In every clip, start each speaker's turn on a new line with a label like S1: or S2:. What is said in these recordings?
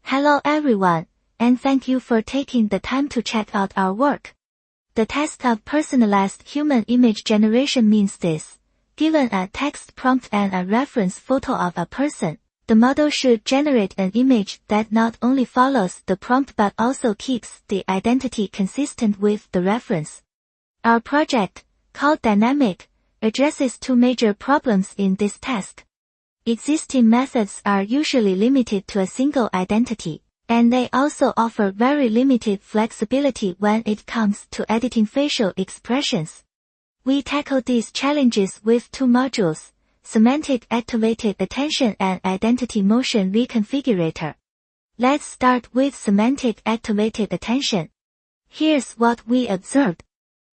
S1: Hello everyone, and thank you for taking the time to check out our work. The task of personalized human image generation means this. Given a text prompt and a reference photo of a person, the model should generate an image that not only follows the prompt but also keeps the identity consistent with the reference. Our project, called Dynamic, addresses two major problems in this task. Existing methods are usually limited to a single identity, and they also offer very limited flexibility when it comes to editing facial expressions. We tackle these challenges with two modules, Semantic Activated Attention and Identity Motion Reconfigurator. Let's start with Semantic Activated Attention. Here's what we observed.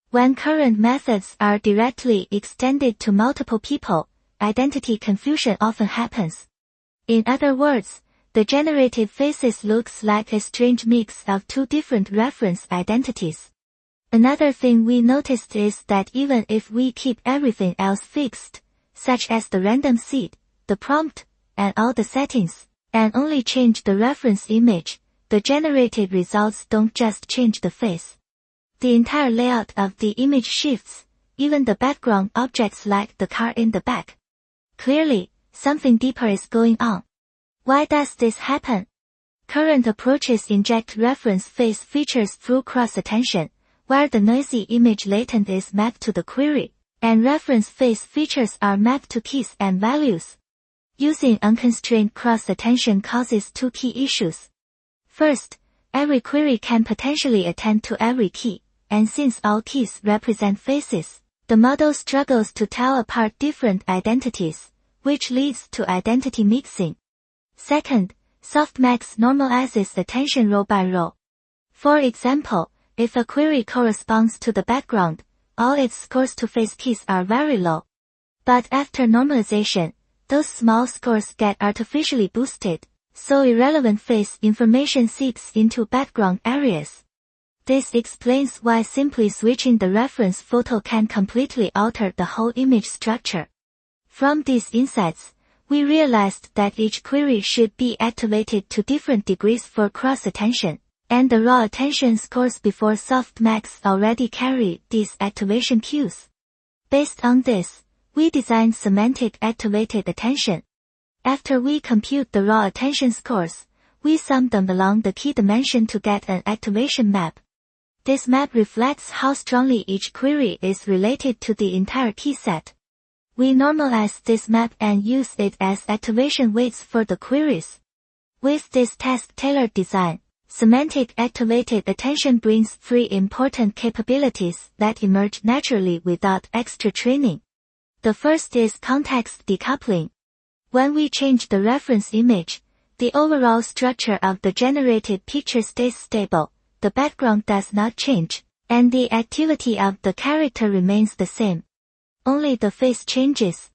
S1: When current methods are directly extended to multiple people, identity confusion often happens. In other words, the generated faces looks like a strange mix of two different reference identities. Another thing we noticed is that even if we keep everything else fixed, such as the random seed, the prompt, and all the settings, and only change the reference image, the generated results don't just change the face. The entire layout of the image shifts, even the background objects like the car in the back. Clearly, something deeper is going on. Why does this happen? Current approaches inject reference face features through cross-attention, where the noisy image latent is mapped to the query, and reference face features are mapped to keys and values. Using unconstrained cross-attention causes two key issues. First, every query can potentially attend to every key, and since all keys represent faces, the model struggles to tell apart different identities, which leads to identity mixing. Second, softmax normalizes attention row by row. For example, if a query corresponds to the background, all its scores to face keys are very low. But after normalization, those small scores get artificially boosted, so irrelevant face information seeps into background areas. This explains why simply switching the reference photo can completely alter the whole image structure. From these insights, we realized that each query should be activated to different degrees for cross-attention, and the raw attention scores before softmax already carry these activation cues. Based on this, we designed Semantic Activated Attention. After we compute the raw attention scores, we sum them along the key dimension to get an activation map. This map reflects how strongly each query is related to the entire key set. We normalize this map and use it as activation weights for the queries. With this task-tailored design, Semantic Activated Attention brings three important capabilities that emerge naturally without extra training. The first is context decoupling. When we change the reference image, the overall structure of the generated picture stays stable, the background does not change, and the activity of the character remains the same. Only the face changes.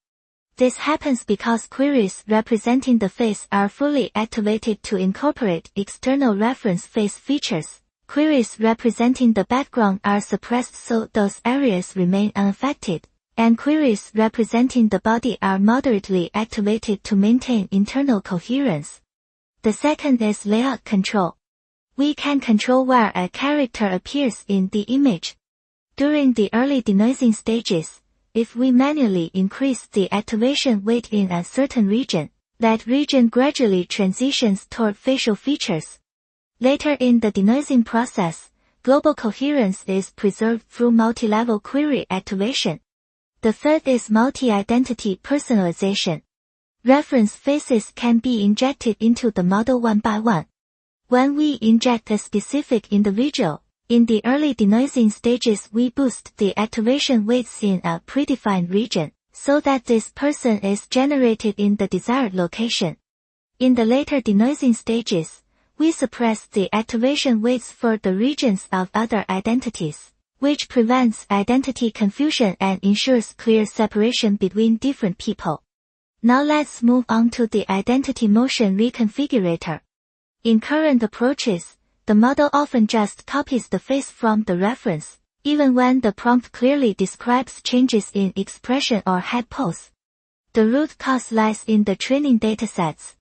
S1: This happens because queries representing the face are fully activated to incorporate external reference face features. Queries representing the background are suppressed so those areas remain unaffected, and queries representing the body are moderately activated to maintain internal coherence. The second is layout control. We can control where a character appears in the image. During the early denoising stages, if we manually increase the activation weight in a certain region, that region gradually transitions toward facial features. Later in the denoising process, global coherence is preserved through multi-level query activation. The third is multi-identity personalization. Reference faces can be injected into the model one by one. When we inject a specific individual, in the early denoising stages we boost the activation weights in a predefined region, so that this person is generated in the desired location. In the later denoising stages, we suppress the activation weights for the regions of other identities, which prevents identity confusion and ensures clear separation between different people. Now let's move on to the Identity Motion Reconfigurator. In current approaches, the model often just copies the face from the reference, even when the prompt clearly describes changes in expression or head pose. The root cause lies in the training datasets.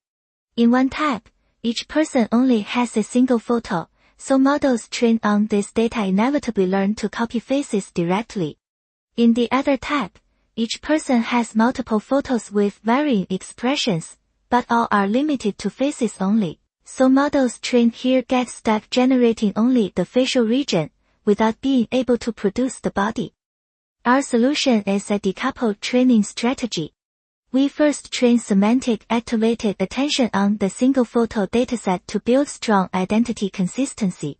S1: In one tab, each person only has a single photo, so models trained on this data inevitably learn to copy faces directly. In the other type, each person has multiple photos with varying expressions, but all are limited to faces only, so models trained here get stuck generating only the facial region, without being able to produce the body. Our solution is a decoupled training strategy. We first train semantic-activated attention on the single photo dataset to build strong identity consistency.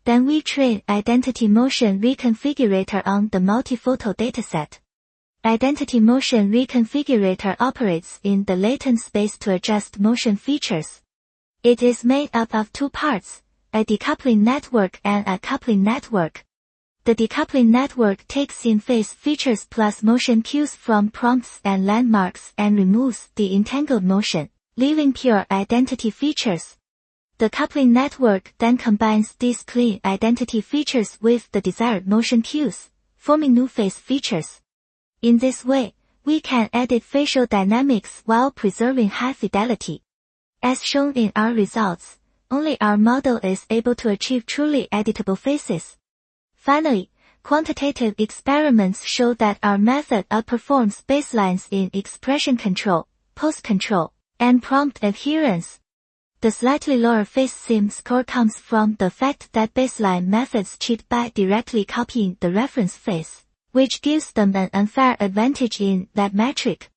S1: Then we train Identity Motion Reconfigurator on the multi-photo dataset. Identity Motion Reconfigurator operates in the latent space to adjust motion features. It is made up of two parts, a decoupling network and a coupling network. The decoupling network takes in face features plus motion cues from prompts and landmarks and removes the entangled motion, leaving pure identity features. The coupling network then combines these clean identity features with the desired motion cues, forming new face features. In this way, we can edit facial dynamics while preserving high fidelity. As shown in our results, only our model is able to achieve truly editable faces. Finally, quantitative experiments show that our method outperforms baselines in expression control, pose control, and prompt adherence. The slightly lower face sim score comes from the fact that baseline methods cheat by directly copying the reference face, which gives them an unfair advantage in that metric.